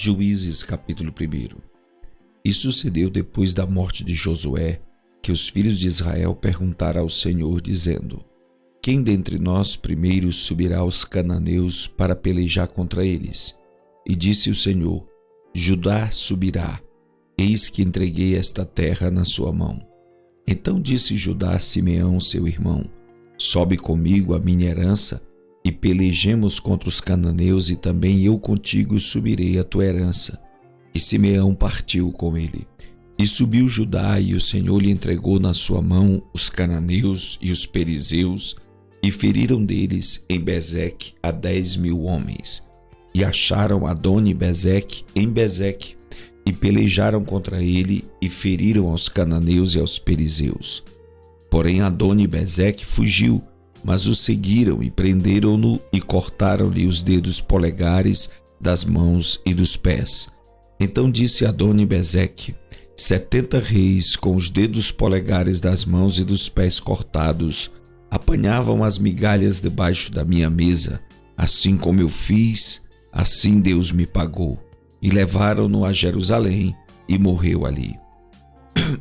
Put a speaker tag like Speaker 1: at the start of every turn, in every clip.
Speaker 1: Juízes capítulo 1. E sucedeu depois da morte de Josué, que os filhos de Israel perguntaram ao Senhor, dizendo: Quem dentre nós primeiro subirá aos cananeus para pelejar contra eles? E disse o Senhor: Judá subirá, eis que entreguei esta terra na sua mão. Então disse Judá a Simeão, seu irmão: Sobe comigo a minha herança, e pelejemos contra os cananeus, e também eu contigo subirei a tua herança. E Simeão partiu com ele. E subiu Judá, e o Senhor lhe entregou na sua mão os cananeus e os perizeus, e feriram deles em Bezeque a 10.000 homens. E acharam Adoni-Bezeque em Bezeque, e pelejaram contra ele, e feriram aos cananeus e aos perizeus. Porém Adoni-Bezeque fugiu, mas o seguiram e prenderam-no e cortaram-lhe os dedos polegares das mãos e dos pés. Então disse Adoni-Bezeque: 70 reis com os dedos polegares das mãos e dos pés cortados apanhavam as migalhas debaixo da minha mesa. Assim como eu fiz, assim Deus me pagou. E levaram-no a Jerusalém e morreu ali.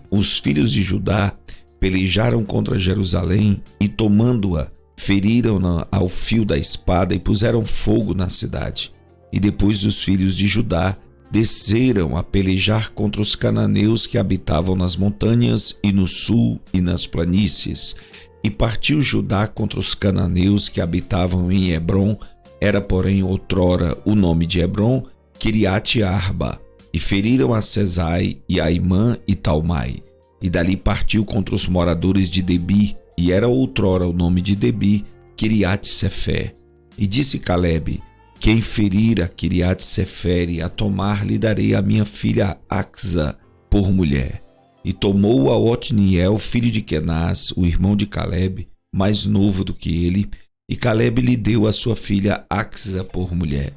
Speaker 1: Os filhos de Judá pelejaram contra Jerusalém e, tomando-a, feriram-na ao fio da espada e puseram fogo na cidade. E depois os filhos de Judá desceram a pelejar contra os cananeus que habitavam nas montanhas e no sul e nas planícies. E partiu Judá contra os cananeus que habitavam em Hebrom, era porém outrora o nome de Hebrom, Quiriate-Arba, e feriram a Sesai e a Imã e Talmai. E dali partiu contra os moradores de Debi, e era outrora o nome de Debi, Quiriate-Sefé. E disse Calebe: Quem ferir a Quiriate-Sefere, a tomar lhe darei a minha filha Axa por mulher. E tomou a Otniel, filho de Kenaz, o irmão de Calebe, mais novo do que ele, e Calebe lhe deu a sua filha Axa por mulher.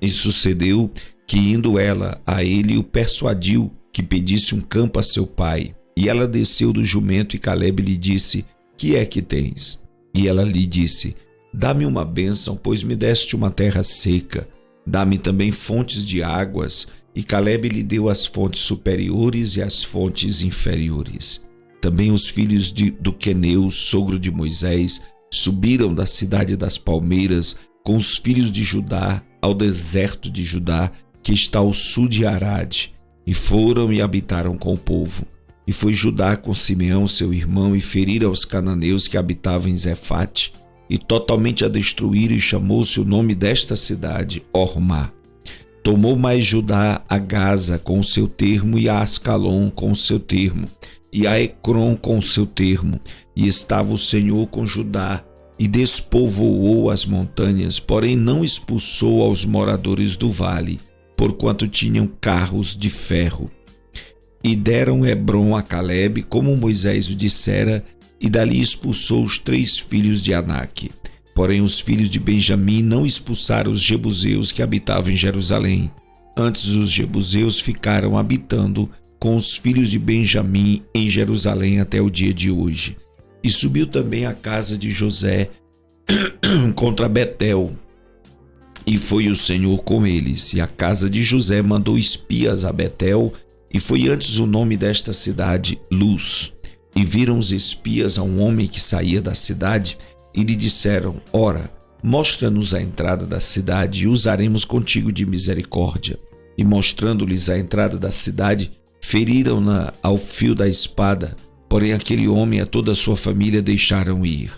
Speaker 1: E sucedeu que, indo ela a ele, o persuadiu que pedisse um campo a seu pai. E ela desceu do jumento, e Calebe lhe disse: Que é que tens? E ela lhe disse: Dá-me uma bênção, pois me deste uma terra seca. Dá-me também fontes de águas. E Calebe lhe deu as fontes superiores e as fontes inferiores. Também os filhos do Queneu, sogro de Moisés, subiram da cidade das palmeiras com os filhos de Judá ao deserto de Judá, que está ao sul de Arade, e foram e habitaram com o povo. E foi Judá com Simeão, seu irmão, e feriram os cananeus que habitavam em Zefate, e totalmente a destruíram, e chamou-se o nome desta cidade Ormá. Tomou mais Judá a Gaza com o seu termo, e a Ascalon com o seu termo, e a Ecrom com o seu termo, e estava o Senhor com Judá, e despovoou as montanhas, porém não expulsou aos moradores do vale, porquanto tinham carros de ferro. E deram Hebrom a Calebe, como Moisés o dissera, e dali expulsou os 3 filhos de Aнаque. Porém os filhos de Benjamim não expulsaram os jebuseus que habitavam em Jerusalém. Antes os jebuseus ficaram habitando com os filhos de Benjamim em Jerusalém até o dia de hoje. E subiu também a casa de José contra Betel, e foi o Senhor com eles. E a casa de José mandou espias a Betel, e foi antes o nome desta cidade Luz. E viram os espias a um homem que saía da cidade, e lhe disseram: Ora, mostra-nos a entrada da cidade, e usaremos contigo de misericórdia. E mostrando-lhes a entrada da cidade, feriram-na ao fio da espada. Porém aquele homem e a toda a sua família deixaram ir.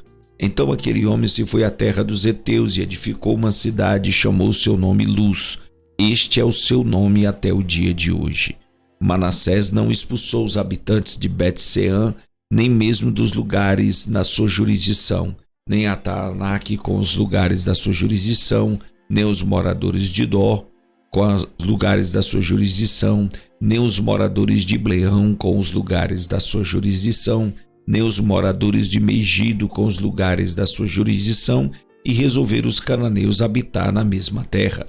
Speaker 1: Então aquele homem se foi à terra dos heteus e edificou uma cidade e chamou seu nome Luz. Este é o seu nome até o dia de hoje. Manassés não expulsou os habitantes de Bet-Seã, nem mesmo dos lugares na sua jurisdição, nem a Taanaque com os lugares da sua jurisdição, nem os moradores de Dó com os lugares da sua jurisdição, nem os moradores de Ibleão com os lugares da sua jurisdição, nem os moradores de Megido com os lugares da sua jurisdição, e resolveram os cananeus habitar na mesma terra.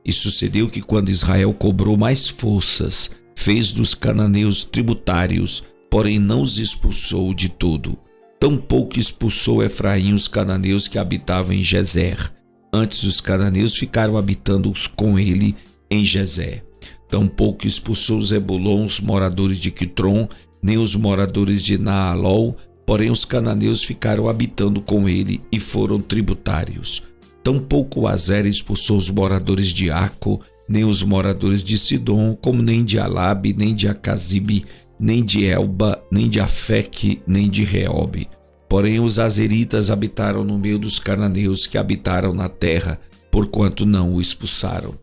Speaker 1: E sucedeu que, quando Israel cobrou mais forças, fez dos cananeus tributários, porém não os expulsou de todo. Tampouco expulsou Efraim os cananeus que habitavam em Gezer. Antes os cananeus ficaram habitando com ele em Gezer. Tampouco expulsou Zebulon os moradores de Quitron, nem os moradores de Naalol, porém os cananeus ficaram habitando com ele e foram tributários. Tampouco Azer expulsou os moradores de Aco, nem os moradores de Sidom, como nem de Alabe, nem de Acazibe, nem de Elba, nem de Afeque, nem de Reobe. Porém os azeritas habitaram no meio dos cananeus que habitaram na terra, porquanto não o expulsaram.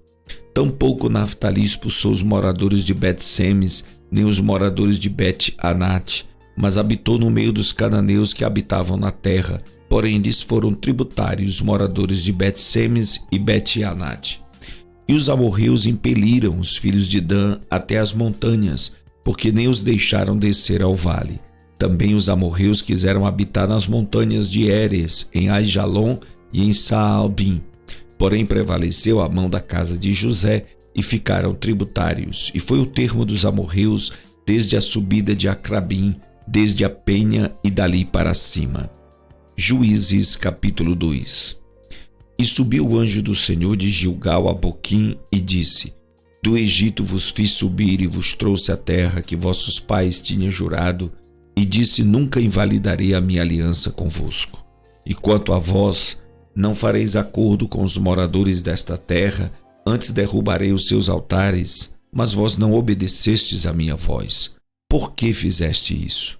Speaker 1: Tampouco Naftali expulsou os moradores de Bet-Semes, nem os moradores de Bet-Anate, mas habitou no meio dos cananeus que habitavam na terra, porém lhes foram tributários os moradores de Bet-Semes e Bet-Anate. E os amorreus impeliram os filhos de Dan até as montanhas, porque nem os deixaram descer ao vale. Também os amorreus quiseram habitar nas montanhas de Heres, em Aijalon e em Saalbim. Porém prevaleceu a mão da casa de José e ficaram tributários. E foi o termo dos amorreus desde a subida de Acrabim, desde a penha e dali para cima. Juízes capítulo 2. E subiu o anjo do Senhor de Gilgal a Boquim e disse: Do Egito vos fiz subir e vos trouxe a terra que vossos pais tinham jurado, e disse: Nunca invalidarei a minha aliança convosco. E quanto a vós, não fareis acordo com os moradores desta terra, antes derrubarei os seus altares, mas vós não obedecestes à minha voz. Por que fizeste isso?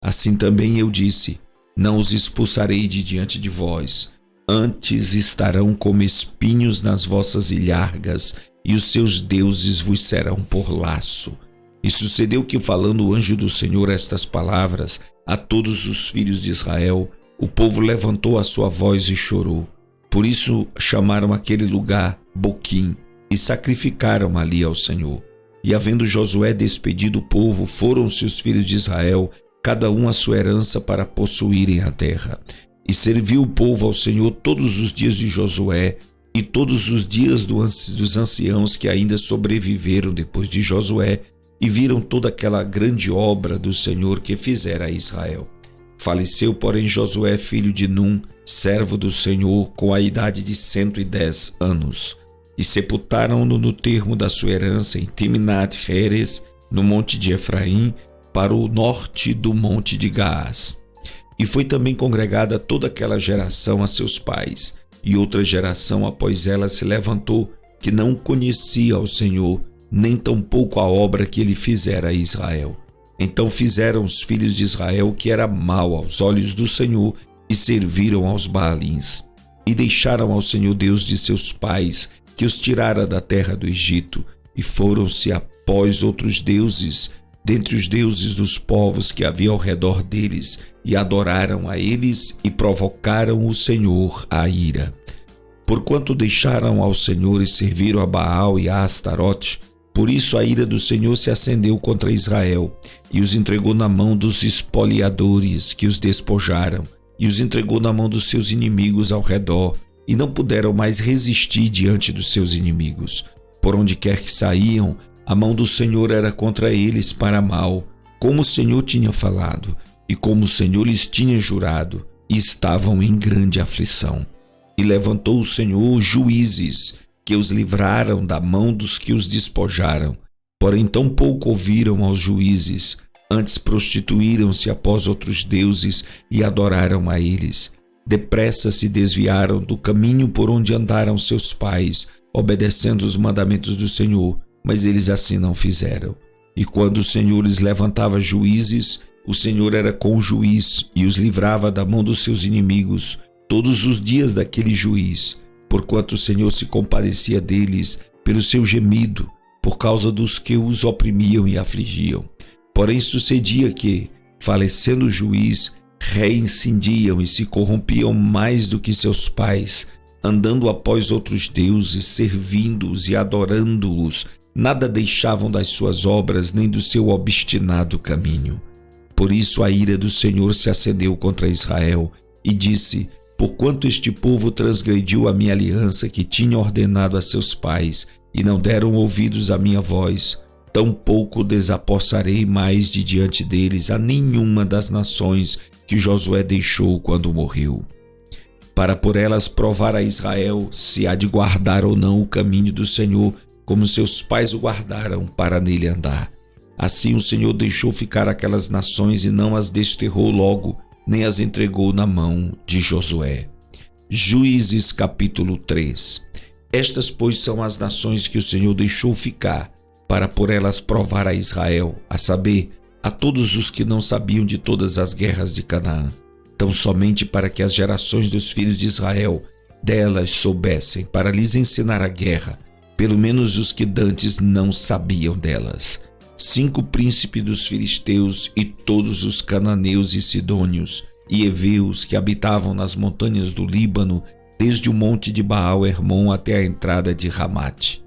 Speaker 1: Assim também eu disse: Não os expulsarei de diante de vós, antes estarão como espinhos nas vossas ilhargas, e os seus deuses vos serão por laço. E sucedeu que, falando o anjo do Senhor estas palavras a todos os filhos de Israel, o povo levantou a sua voz e chorou. Por isso chamaram aquele lugar Boquim e sacrificaram ali ao Senhor. E havendo Josué despedido o povo, foram-se os filhos de Israel, cada um a sua herança, para possuírem a terra. E serviu o povo ao Senhor todos os dias de Josué e todos os dias dos anciãos que ainda sobreviveram depois de Josué, e viram toda aquela grande obra do Senhor que fizera a Israel. Faleceu, porém, Josué, filho de Num, servo do Senhor, com a idade de 110 anos. E sepultaram-no no termo da sua herança em Timnat-Heres, no monte de Efraim, para o norte do monte de Gaás. E foi também congregada toda aquela geração a seus pais, e outra geração após ela se levantou, que não conhecia ao Senhor, nem tampouco a obra que ele fizera a Israel. Então fizeram os filhos de Israel o que era mal aos olhos do Senhor, e serviram aos Baalins. E deixaram ao Senhor Deus de seus pais, que os tirara da terra do Egito, e foram-se após outros deuses, dentre os deuses dos povos que havia ao redor deles, e adoraram a eles, e provocaram o Senhor à ira. Porquanto deixaram ao Senhor e serviram a Baal e a Astarote, por isso a ira do Senhor se acendeu contra Israel, e os entregou na mão dos espoliadores, que os despojaram, e os entregou na mão dos seus inimigos ao redor, e não puderam mais resistir diante dos seus inimigos. Por onde quer que saíam, a mão do Senhor era contra eles para mal, como o Senhor tinha falado, e como o Senhor lhes tinha jurado, e estavam em grande aflição. E levantou o Senhor juízes, que os livraram da mão dos que os despojaram. Porém tampouco ouviram aos juízes, antes prostituíram-se após outros deuses e adoraram a eles. Depressa se desviaram do caminho por onde andaram seus pais, obedecendo os mandamentos do Senhor, mas eles assim não fizeram. E quando o Senhor lhes levantava juízes, o Senhor era com o juiz e os livrava da mão dos seus inimigos todos os dias daquele juiz, porquanto o Senhor se compadecia deles pelo seu gemido, por causa dos que os oprimiam e afligiam. Porém sucedia que, falecendo o juiz, reincindiam e se corrompiam mais do que seus pais, andando após outros deuses, servindo-os e adorando-os, nada deixavam das suas obras nem do seu obstinado caminho. Por isso a ira do Senhor se acendeu contra Israel e disse: porquanto este povo transgrediu a minha aliança que tinha ordenado a seus pais, e não deram ouvidos à minha voz, tampouco desapossarei mais de diante deles a nenhuma das nações que Josué deixou quando morreu, para por elas provar a Israel se há de guardar ou não o caminho do Senhor, como seus pais o guardaram para nele andar. Assim o Senhor deixou ficar aquelas nações e não as desterrou logo, nem as entregou na mão de Josué. Juízes capítulo 3. Estas, pois, são as nações que o Senhor deixou ficar, para por elas provar a Israel, a saber, a todos os que não sabiam de todas as guerras de Canaã, tão somente para que as gerações dos filhos de Israel delas soubessem, para lhes ensinar a guerra, pelo menos os que dantes não sabiam delas. 5 príncipes dos filisteus e todos os cananeus e sidônios e heveus que habitavam nas montanhas do Líbano, desde o monte de Baal-Hermon até a entrada de Ramate.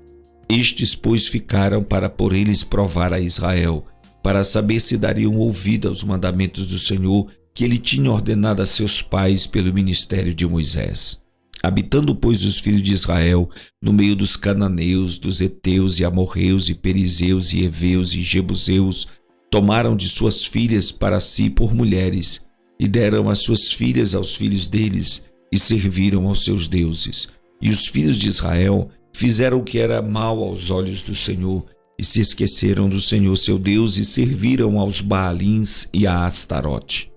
Speaker 1: Estes, pois, ficaram para por eles provar a Israel, para saber se dariam ouvido aos mandamentos do Senhor que ele tinha ordenado a seus pais pelo ministério de Moisés. Habitando, pois, os filhos de Israel no meio dos cananeus, dos heteus e amorreus e perizeus e heveus e jebuseus, tomaram de suas filhas para si por mulheres e deram as suas filhas aos filhos deles e serviram aos seus deuses. E os filhos de Israel fizeram o que era mal aos olhos do Senhor e se esqueceram do Senhor seu Deus e serviram aos Baalins e a Astarote.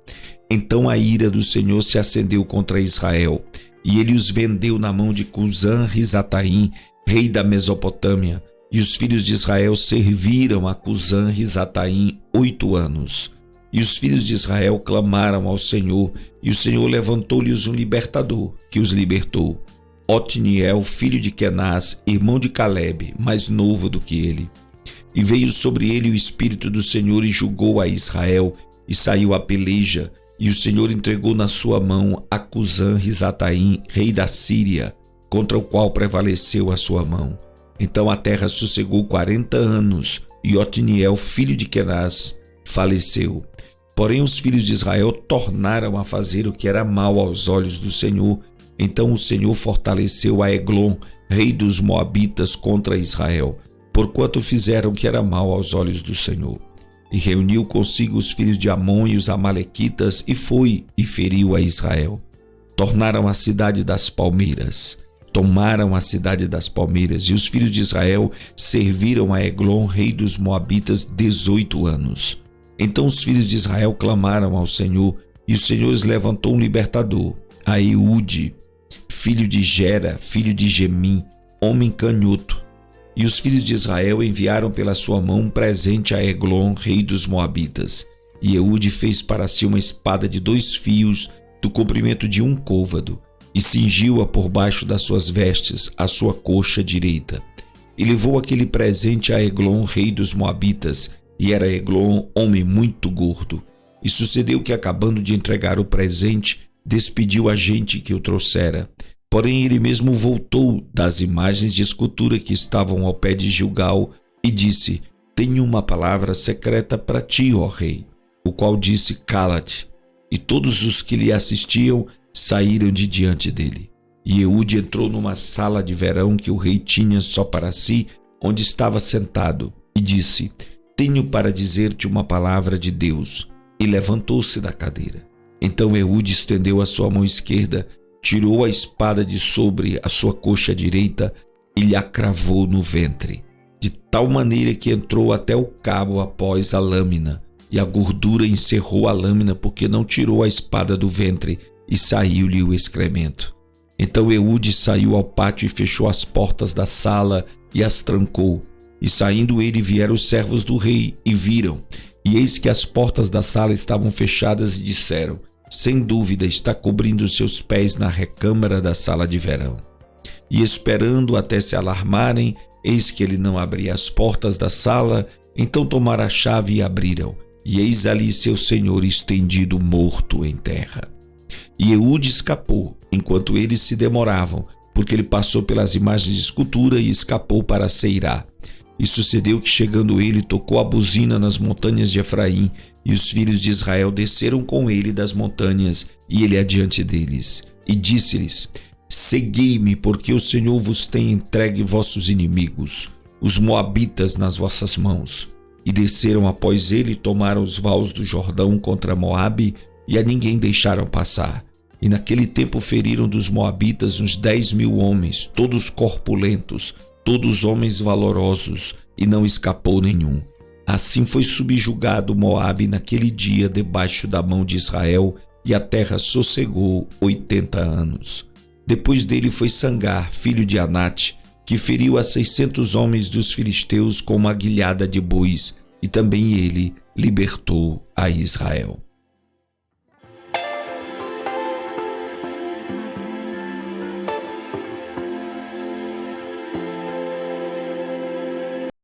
Speaker 1: Então a ira do Senhor se acendeu contra Israel, e ele os vendeu na mão de Cusã-Risataim, rei da Mesopotâmia, e os filhos de Israel serviram a Cusã-Risataim 8 anos. E os filhos de Israel clamaram ao Senhor, e o Senhor levantou-lhes um libertador, que os libertou. Otniel, filho de Kenaz, irmão de Calebe, mais novo do que ele. E veio sobre ele o Espírito do Senhor e julgou a Israel, e saiu a peleja, e o Senhor entregou na sua mão a Cusã-Risataim, rei da Síria, contra o qual prevaleceu a sua mão. Então a terra sossegou 40 anos, e Otniel, filho de Kenaz, faleceu. Porém os filhos de Israel tornaram a fazer o que era mal aos olhos do Senhor. Então o Senhor fortaleceu a Eglon, rei dos Moabitas, contra Israel, porquanto fizeram o que era mal aos olhos do Senhor. E reuniu consigo os filhos de Amon e os amalequitas, e foi e feriu a Israel. Tornaram a cidade das palmeiras, tomaram a cidade das palmeiras, e os filhos de Israel serviram a Eglon, rei dos Moabitas, 18 anos. Então os filhos de Israel clamaram ao Senhor, e o Senhor os levantou um libertador, a Eude, filho de Gera, filho de Gemim, homem canhoto. E os filhos de Israel enviaram pela sua mão um presente a Eglon, rei dos Moabitas. E Eude fez para si uma espada de 2 fios, do comprimento de 1 côvado, e cingiu-a por baixo das suas vestes, à sua coxa direita. E levou aquele presente a Eglon, rei dos Moabitas, e era Eglon homem muito gordo. E sucedeu que, acabando de entregar o presente, despediu a gente que o trouxera. Porém ele mesmo voltou das imagens de escultura que estavam ao pé de Gilgal e disse: tenho uma palavra secreta para ti, ó rei. O qual disse: cala-te. E todos os que lhe assistiam saíram de diante dele. E Eude entrou numa sala de verão que o rei tinha só para si, onde estava sentado, e disse: tenho para dizer-te uma palavra de Deus. E levantou-se da cadeira. Então Eude estendeu a sua mão esquerda, tirou a espada de sobre a sua coxa direita e lhe a cravou no ventre, de tal maneira que entrou até o cabo após a lâmina, e a gordura encerrou a lâmina, porque não tirou a espada do ventre, e saiu-lhe o excremento. Então Eude saiu ao pátio e fechou as portas da sala e as trancou. E saindo ele, vieram os servos do rei e viram, e eis que as portas da sala estavam fechadas, e disseram: sem dúvida está cobrindo seus pés na recâmara da sala de verão. E esperando até se alarmarem, eis que ele não abria as portas da sala. Então tomaram a chave e abriram, e eis ali seu senhor estendido morto em terra. E Eude escapou, enquanto eles se demoravam, porque ele passou pelas imagens de escultura e escapou para Seirá. E sucedeu que, chegando ele, tocou a buzina nas montanhas de Efraim, e os filhos de Israel desceram com ele das montanhas, e ele adiante deles. E disse-lhes: segui-me, porque o Senhor vos tem entregue vossos inimigos, os moabitas, nas vossas mãos. E desceram após ele, e tomaram os vales do Jordão contra Moabe, e a ninguém deixaram passar. E naquele tempo feriram dos moabitas uns 10.000 homens, todos corpulentos, todos homens valorosos, e não escapou nenhum. Assim foi subjugado Moabe naquele dia debaixo da mão de Israel, e a terra sossegou 80 anos. Depois dele foi Sangar, filho de Anate, que feriu a 600 homens dos filisteus com uma guilhada de bois, e também ele libertou a Israel.